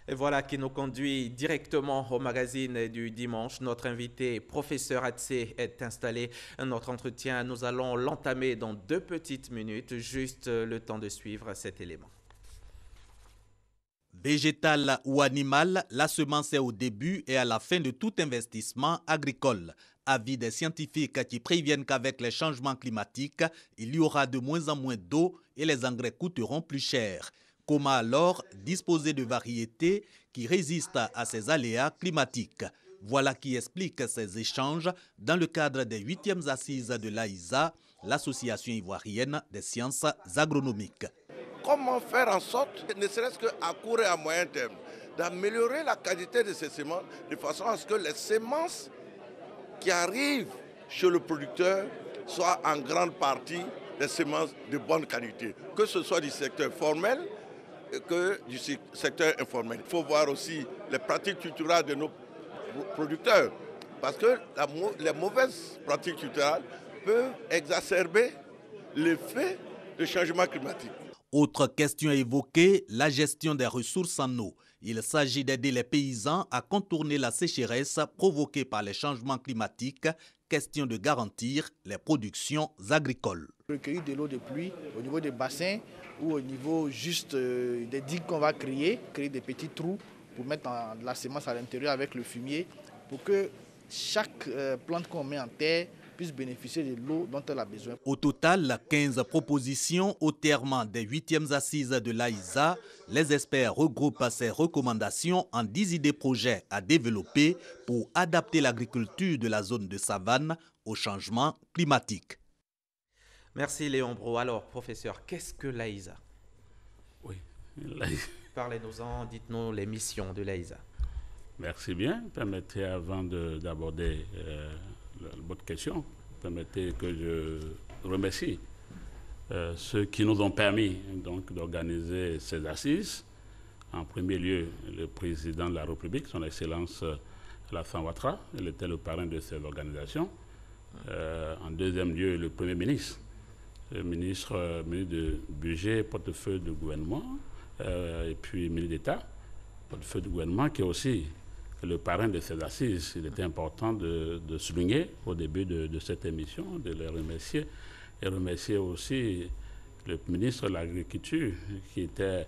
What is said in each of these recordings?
Et voilà qui nous conduit directement au magazine du dimanche. Notre invité, professeur Atsé, est installé. Notre entretien, nous allons l'entamer dans 2 petites minutes, juste le temps de suivre cet élément. Végétal ou animal, la semence est au début et à la fin de tout investissement agricole. Avis des scientifiques qui préviennent qu'avec les changements climatiques, il y aura de moins en moins d'eau et les engrais coûteront plus cher. Comment alors disposer de variétés qui résistent à ces aléas climatiques? Voilà qui explique ces échanges dans le cadre des 8e assises de l'AISA, l'Association ivoirienne des sciences agronomiques. Comment faire en sorte, ne serait-ce qu'à court et à moyen terme, d'améliorer la qualité de ces semences de façon à ce que les semences qui arrivent chez le producteur soient en grande partie des semences de bonne qualité, que ce soit du secteur formel que du secteur informel. Il faut voir aussi les pratiques culturelles de nos producteurs, parce que les mauvaises pratiques culturelles peuvent exacerber l'effet du changement climatique. Autre question évoquée, la gestion des ressources en eau. Il s'agit d'aider les paysans à contourner la sécheresse provoquée par les changements climatiques. Question de garantir les productions agricoles. Recueillir de l'eau de pluie au niveau des bassins ou au niveau juste des digues qu'on va créer des petits trous pour mettre de la semence à l'intérieur avec le fumier pour que chaque plante qu'on met en terre puisse bénéficier de l'eau dont elle a besoin. Au total, 15 propositions au terme des 8e assises de l'AISA. Les experts regroupent ces recommandations en 10 idées projets à développer pour adapter l'agriculture de la zone de savane au changement climatique. Merci Léon Bro. Alors, professeur, qu'est-ce que l'AISA? Oui. Parlez-nous-en, dites-nous les missions de l'AISA. Merci bien. Permettez, avant d'aborder votre question, permettez que je remercie ceux qui nous ont permis d'organiser ces assises. En premier lieu, le président de la République, son Excellence Alassane Ouattara, il était le parrain de ces organisations. En deuxième lieu, le Premier ministre, le ministre du Budget, portefeuille du gouvernement, et puis ministre d'État, portefeuille du gouvernement, qui est aussi le parrain de ces assises. Il était important de souligner au début de cette émission, de les remercier, et remercier aussi le ministre de l'Agriculture, qui était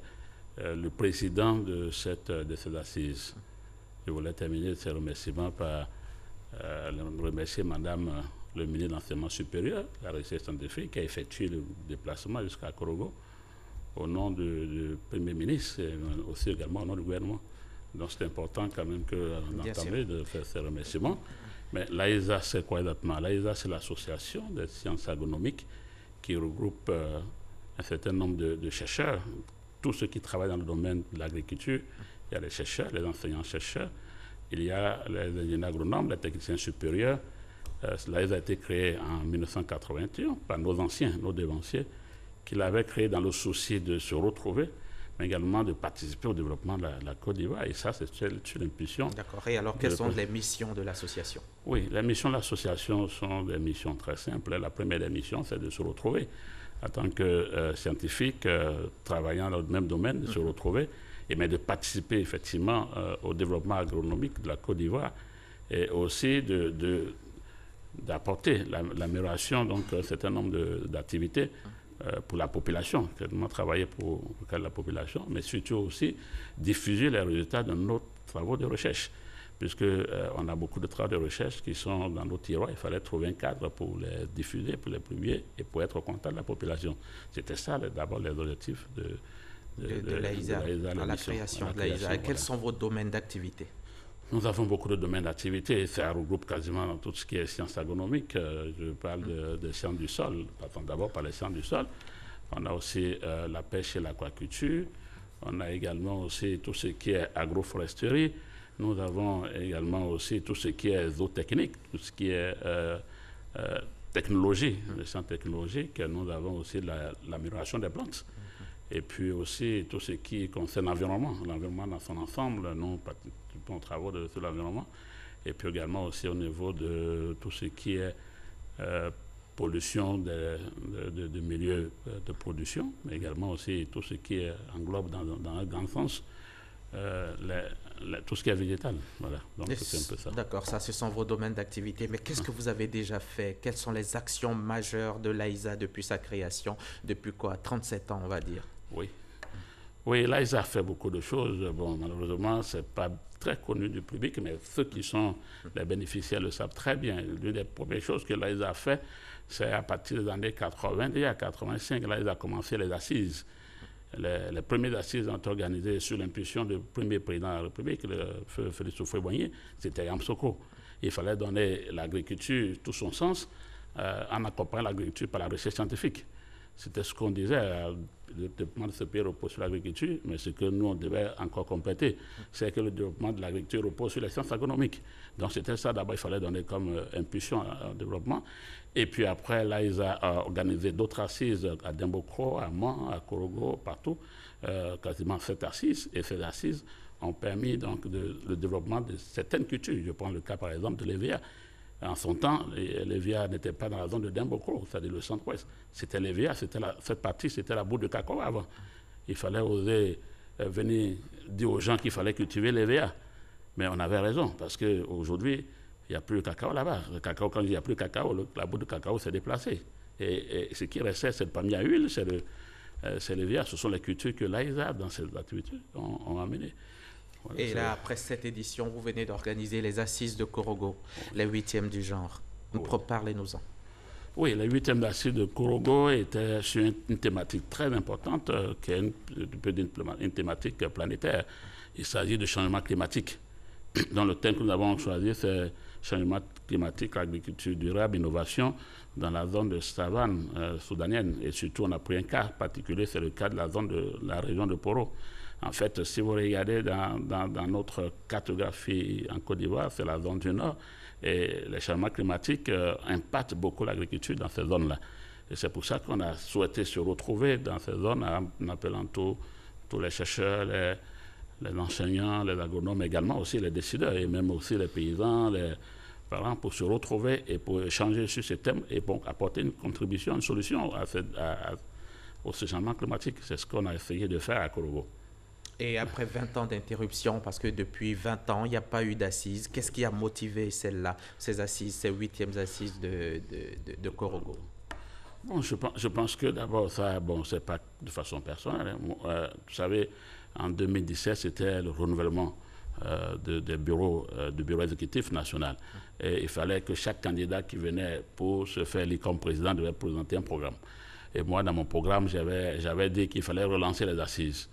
le président de ces assises. Je voulais terminer ces remerciements par remercier Madame le ministre de l'Enseignement supérieur, la recherche scientifique, qui a effectué le déplacement jusqu'à Korogo au nom du Premier ministre et aussi également au nom du gouvernement. Donc c'est important quand même qu'on entame de faire ces remerciements. Mais l'AISA, c'est quoi exactement? L'AISA, c'est l'association des sciences agronomiques qui regroupe un certain nombre de chercheurs, tous ceux qui travaillent dans le domaine de l'agriculture. Il y a les chercheurs, les enseignants-chercheurs, il y a les ingénieurs agronomes, les techniciens supérieurs. L'AISA a été créée en 1981 par nos anciens, nos devanciers, qui l'avaient créée dans le souci de se retrouver, mais également de participer au développement de la Côte d'Ivoire. Et ça, c'est sur l'impulsion. D'accord. Et alors, quelles sont les missions de l'association? Oui, les missions de l'association sont des missions très simples. La première des missions, c'est de se retrouver en tant que scientifique, travaillant dans le même domaine, de se retrouver, mais de participer effectivement au développement agronomique de la Côte d'Ivoire et aussi d'apporter l'amélioration d'un certain nombre d'activités pour la population, tellement travailler pour la population, mais surtout aussi diffuser les résultats de nos travaux de recherche, puisqu'on a beaucoup de travaux de recherche qui sont dans nos tiroirs. Il fallait trouver un cadre pour les diffuser, pour les publier et pour être au contact de la population. C'était ça d'abord les objectifs de l'AISA, à la création de l'AISA. Et quels sont vos domaines d'activité? Nous avons beaucoup de domaines d'activité. Ça regroupe quasiment dans tout ce qui est sciences agronomiques. Je parle de sciences du sol. Partons d'abord par les sciences du sol. On a aussi la pêche et l'aquaculture. On a également aussi tout ce qui est agroforesterie. Nous avons également aussi tout ce qui est zootechnique, tout ce qui est technologie, les sciences technologiques. Nous avons aussi l'amélioration des plantes. Et puis aussi tout ce qui concerne l'environnement dans son ensemble. Nous participons aux travaux sur l'environnement. Et puis également aussi au niveau de tout ce qui est pollution de milieux de production, mais également aussi tout ce qui englobe dans un grand sens tout ce qui est végétal. Voilà, donc c'est un peu ça. D'accord, ça ce sont vos domaines d'activité. Mais qu'est-ce que vous avez déjà fait? Quelles sont les actions majeures de l'AISA depuis sa création? Depuis quoi? 37 ans, on va dire. Oui. Oui, l'AISA fait beaucoup de choses. Bon, malheureusement, ce n'est pas très connu du public, mais ceux qui sont les bénéficiaires le savent très bien. L'une des premières choses que l'AISA a fait, c'est à partir des années 80, déjà 85, l'AISA a commencé les assises. Les premières assises ont été organisées sur l'impulsion du premier président de la République, le feu Félix Houphouët-Boigny, c'était Yamoussoukro. Il fallait donner l'agriculture tout son sens en accompagnant l'agriculture par la recherche scientifique. C'était ce qu'on disait, le développement de ce pays repose sur l'agriculture, mais ce que nous, on devait encore compléter, c'est que le développement de l'agriculture repose sur les sciences agronomiques. Donc c'était ça, d'abord, il fallait donner comme impulsion au développement. Et puis après, là, ils ont organisé d'autres assises à Dembokro, à Mans, à Korogo, partout, quasiment 7 assises. Et ces assises ont permis donc le développement de certaines cultures. Je prends le cas, par exemple, de l'EVA. En son temps, l'EVA n'était pas dans la zone de Dembokro, c'est-à-dire le centre-ouest. C'était l'EVA, cette partie, c'était la boue de cacao avant. Il fallait oser venir dire aux gens qu'il fallait cultiver l'EVA. Mais on avait raison, parce qu'aujourd'hui, il n'y a plus de cacao là-bas. Le cacao, quand il n'y a plus de cacao, la boue de cacao s'est déplacée. Et ce qui restait, c'est le palmier à huile, c'est l'EVA. Ce sont les cultures que l'AISA, dans ces activités, ont amenées. Voilà, et là, après cette édition, vous venez d'organiser les assises de Korogo, les 8e du genre. Parlez-nous-en. Oui, les 8e assises de Korogo étaient sur une thématique très importante, qui est une thématique planétaire. Il s'agit de changement climatique. Dans le thème que nous avons choisi, c'est changement climatique, agriculture durable, innovation dans la zone de savane soudanienne. Et surtout, on a pris un cas particulier, c'est le cas de la zone de la région de Poro. En fait, si vous regardez dans notre cartographie en Côte d'Ivoire, c'est la zone du Nord. Et les changements climatiques impactent beaucoup l'agriculture dans ces zones-là. Et c'est pour ça qu'on a souhaité se retrouver dans ces zones en appelant tous les chercheurs, les enseignants, les agronomes, également aussi les décideurs et même aussi les paysans, les parents, pour se retrouver et pour échanger sur ces thèmes et pour apporter une contribution, une solution au changement climatique. C'est ce qu'on a essayé de faire à Korogo. Et après 20 ans d'interruption, parce que depuis 20 ans, il n'y a pas eu d'assises, qu'est-ce qui a motivé celle-là, ces assises, ces 8e assises de Korogo? Bon, je pense que d'abord, ça, bon, c'est pas de façon personnelle. Vous savez, en 2017, c'était le renouvellement du bureau exécutif national. Et il fallait que chaque candidat qui venait pour se faire élire comme président devait présenter un programme. Et moi, dans mon programme, j'avais dit qu'il fallait relancer les assises.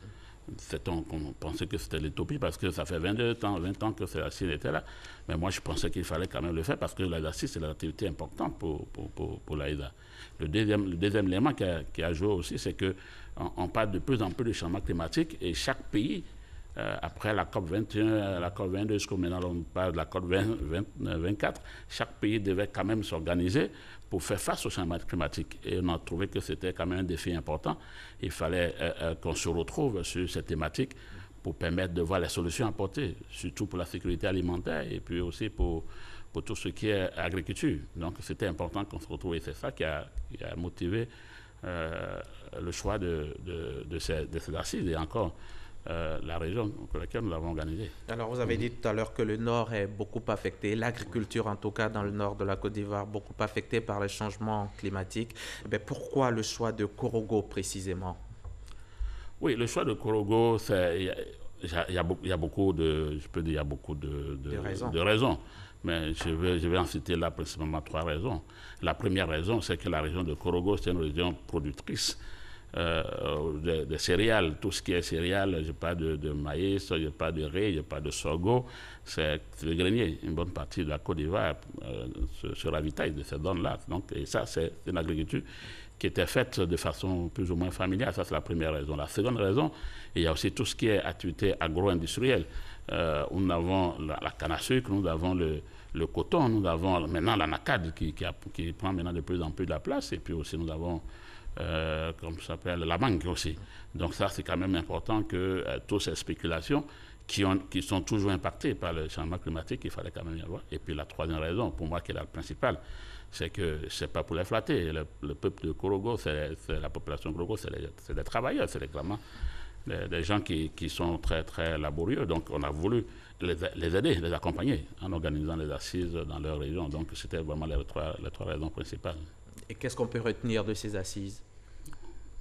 On pensait que c'était l'utopie parce que ça fait 20 ans que ces assises étaient là. Mais moi, je pensais qu'il fallait quand même le faire parce que les assises, c'est une activité importante pour l'AISA. Le deuxième élément qui a joué aussi, c'est qu'on parle de plus en plus de changement climatique et chaque pays, après la COP 21, la COP 22, jusqu'au maintenant on parle de la COP 24, chaque pays devait quand même s'organiser pour faire face au changement climatique. Et on a trouvé que c'était quand même un défi important. Il fallait qu'on se retrouve sur cette thématique pour permettre de voir les solutions apportées, surtout pour la sécurité alimentaire et puis aussi pour tout ce qui est agriculture. Donc c'était important qu'on se retrouve et c'est ça qui a motivé le choix de ces assises et encore la région pour laquelle nous l'avons organisée. Alors vous avez dit tout à l'heure que le Nord est beaucoup affecté, l'agriculture en tout cas dans le Nord de la Côte d'Ivoire, beaucoup affectée par les changements climatiques. Mais pourquoi le choix de Korogo précisément? Oui, le choix de Korogo, il y a beaucoup de raisons. Mais je vais en citer là principalement 3 raisons. La première raison, c'est que la région de Korogo, c'est une région productrice de céréales. Tout ce qui est céréales, je parle de maïs, je parle de riz, je parle de sorgho, c'est le grenier. Une bonne partie de la Côte d'Ivoire se ravitaille de ces zones-là. Et ça, c'est une agriculture qui était faite de façon plus ou moins familiale. Ça, c'est la première raison. La seconde raison, il y a aussi tout ce qui est activité agro-industrielle. Nous avons la canne à sucre, nous avons le coton, nous avons maintenant l'anacade qui prend maintenant de plus en plus de la place, et puis aussi nous avons, comme ça s'appelle, la mangue aussi. Donc ça, c'est quand même important que toutes ces spéculations qui sont toujours impactées par le changement climatique, il fallait quand même y avoir. Et puis la troisième raison, pour moi, qui est la principale, c'est que c'est pas pour les flatter. Le peuple de Korogo, c'est la population de Korogo, c'est des travailleurs, c'est vraiment des gens qui sont très, très laborieux. Donc, on a voulu les aider, les accompagner en organisant les assises dans leur région. Donc, c'était vraiment les trois raisons principales. Et qu'est-ce qu'on peut retenir de ces assises?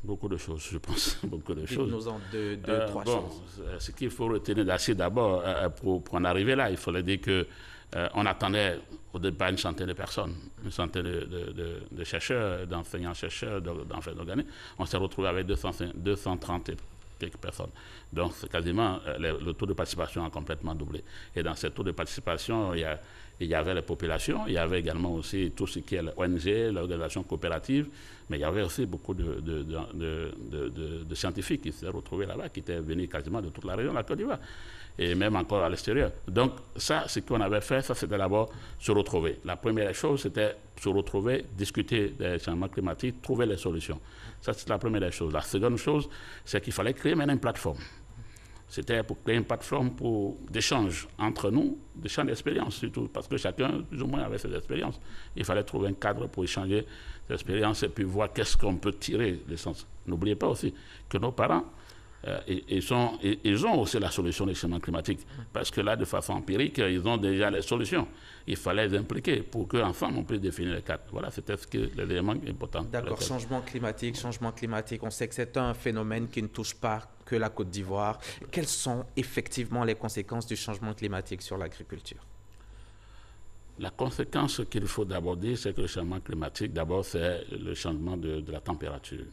Beaucoup de choses, je pense. Beaucoup de choses. Dites-nous-en trois choses. Ce qu'il faut retenir d'assises d'abord, pour en arriver là, il fallait dire que on attendait au départ une centaine de personnes, une centaine de chercheurs, d'enseignants-chercheurs, d'organismes. On s'est retrouvé avec 230 et quelques personnes. Donc, c'est quasiment, le taux de participation a complètement doublé. Et dans ce taux de participation, il y avait les populations, il y avait également aussi tout ce qui est l'ONG, l'organisation coopérative, mais il y avait aussi beaucoup de scientifiques qui s'étaient retrouvés là-bas, qui étaient venus quasiment de toute la région de la Côte d'Ivoire, et même encore à l'extérieur. Donc ça, ce qu'on avait fait, ça c'était d'abord se retrouver. La première chose, c'était se retrouver, discuter des changements climatiques, trouver les solutions. Ça, c'est la première chose. La seconde chose, c'est qu'il fallait créer maintenant une plateforme. C'était pour créer une plateforme d'échange entre nous, d'échange d'expériences surtout, parce que chacun, plus ou moins, avait ses expériences. Il fallait trouver un cadre pour échanger ses expériences et puis voir qu'est-ce qu'on peut tirer de sens. N'oubliez pas aussi que nos parents, ils ont aussi la solution des changements climatiques. Parce que là, de façon empirique, ils ont déjà les solutions. Il fallait les impliquer pour qu'ensemble, on puisse définir les cadres. Voilà, c'était l'élément important. D'accord, changement climatique. On sait que c'est un phénomène qui ne touche pas que la Côte d'Ivoire. Quelles sont effectivement les conséquences du changement climatique sur l'agriculture? La conséquence qu'il faut d'abord dire, c'est que le changement climatique, d'abord, c'est le changement de la température.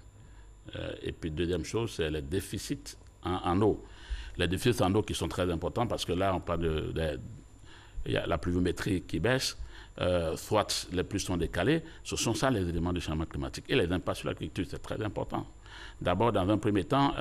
Et puis, deuxième chose, c'est les déficits en eau. Les déficits en eau qui sont très importants parce que là, on parle il y a la pluviométrie qui baisse, soit les pluies sont décalées. Ce sont ça les éléments du changement climatique. Et les impacts sur l'agriculture, c'est très important. D'abord, dans un premier temps,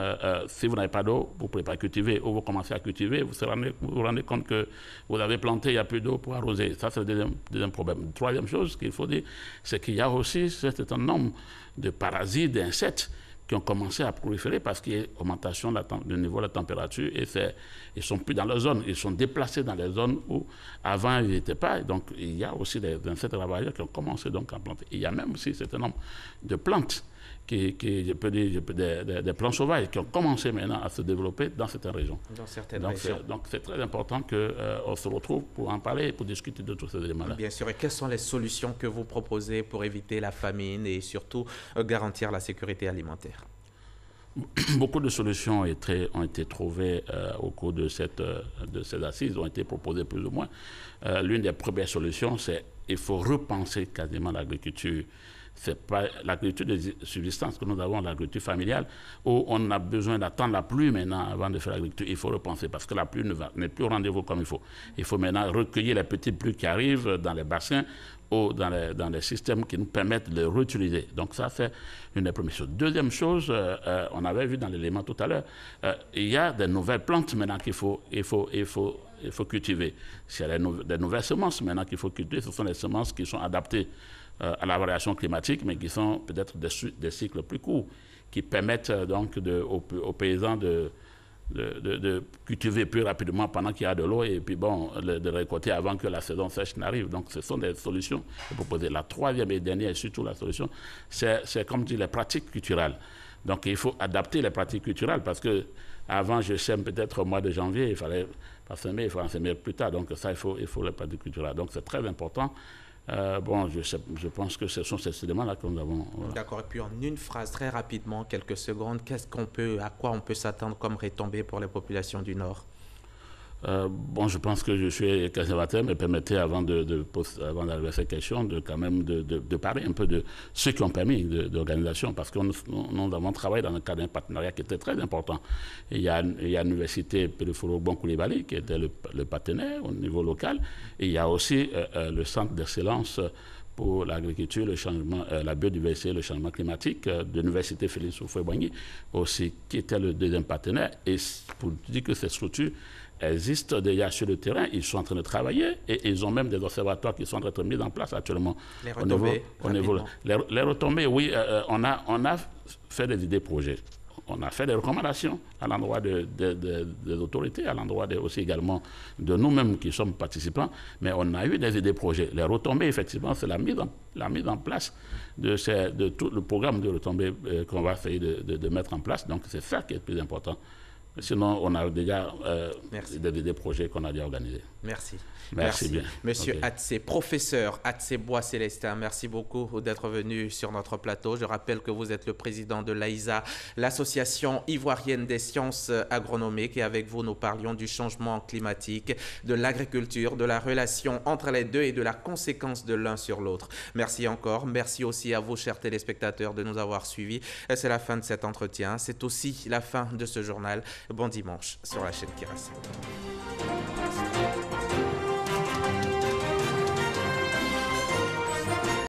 si vous n'avez pas d'eau, vous ne pouvez pas cultiver, ou vous commencez à cultiver, vous vous rendez compte que vous avez planté, il n'y a plus d'eau pour arroser. Ça, c'est le deuxième problème. Troisième chose qu'il faut dire, c'est qu'il y a aussi un certain nombre de parasites, d'insectes, qui ont commencé à proliférer parce qu'il y a une augmentation du niveau de la température et ils ne sont plus dans leur zone, ils sont déplacés dans les zones où avant ils n'étaient pas. Donc il y a aussi des insectes ravageurs qui ont commencé donc à planter. Il y a même aussi un certain nombre de plantes, je peux dire, des plantes sauvages qui ont commencé maintenant à se développer dans certaines régions. Dans certaines régions. Donc c'est très important qu'on se retrouve pour en parler et pour discuter de tous ces éléments-là. Bien sûr. Et quelles sont les solutions que vous proposez pour éviter la famine et surtout garantir la sécurité alimentaire? Beaucoup de solutions ont été trouvées au cours de ces assises, ont été proposées plus ou moins. L'une des premières solutions, c'est qu'il faut repenser quasiment l'agriculture. Ce n'est pas l'agriculture de subsistance que nous avons, l'agriculture familiale, où on a besoin d'attendre la pluie maintenant avant de faire l'agriculture. Il faut repenser parce que la pluie n'est plus au rendez-vous comme il faut. Il faut maintenant recueillir les petites pluies qui arrivent dans les bassins ou dans les systèmes qui nous permettent de les réutiliser. Donc ça, c'est une des premières choses. Deuxième chose, on avait vu dans l'élément tout à l'heure, il y a des nouvelles plantes maintenant qu'il faut cultiver. Il y a des nouvelles semences maintenant qu'il faut cultiver. Ce sont des semences qui sont adaptées à la variation climatique, mais qui sont peut-être des cycles plus courts, qui permettent donc aux paysans de cultiver plus rapidement pendant qu'il y a de l'eau et puis de récolter avant que la saison sèche n'arrive. Donc ce sont des solutions proposées. La troisième et dernière, et surtout la solution, c'est comme dit les pratiques culturelles. Donc il faut adapter les pratiques culturelles parce que avant je sème peut-être au mois de janvier, il fallait pas semer, il faut en semer plus tard. Donc ça, il faut les pratiques culturelles. Donc c'est très important. Je pense que ce sont ces éléments-là que nous avons. Voilà. D'accord. Et puis en une phrase, très rapidement, quelques secondes, à quoi on peut s'attendre comme retombée pour les populations du Nord? Je pense que je suis conservateur, mais permettez, avant d'arriver à cette question, quand même de parler un peu de ceux qui ont permis d'organisation, parce que nous avons travaillé dans le cadre d'un partenariat qui était très important. Et il y a l'université Péliforo Bon-Coulibaly, qui était le partenaire au niveau local, et il y a aussi le centre d'excellence pour l'agriculture, la biodiversité et le changement climatique de l'université Félix Houphouët-Boigny, aussi, qui était le deuxième partenaire. Et pour dire que ces structures existent déjà sur le terrain, ils sont en train de travailler et ils ont même des observatoires qui sont en train d'être mis en place actuellement. Les retombées, les retombées, oui, on a fait des idées projets. On a fait des recommandations à l'endroit des autorités, à l'endroit aussi également de nous-mêmes qui sommes participants, mais on a eu des idées projets. Les retombées, effectivement, c'est la mise en place de tout le programme de retombées qu'on va essayer de mettre en place. Donc c'est ça qui est le plus important. Sinon, on a déjà des projets qu'on a déjà organisés. Merci. Merci bien. Monsieur Atsé, professeur Atsé Bois-Célestin, merci beaucoup d'être venu sur notre plateau. Je rappelle que vous êtes le président de l'AISA, l'Association ivoirienne des sciences agronomiques. Et avec vous, nous parlions du changement climatique, de l'agriculture, de la relation entre les deux et de la conséquence de l'un sur l'autre. Merci encore. Merci aussi à vous, chers téléspectateurs, de nous avoir suivis. C'est la fin de cet entretien. C'est aussi la fin de ce journal. Bon dimanche sur la chaîne Kirasa.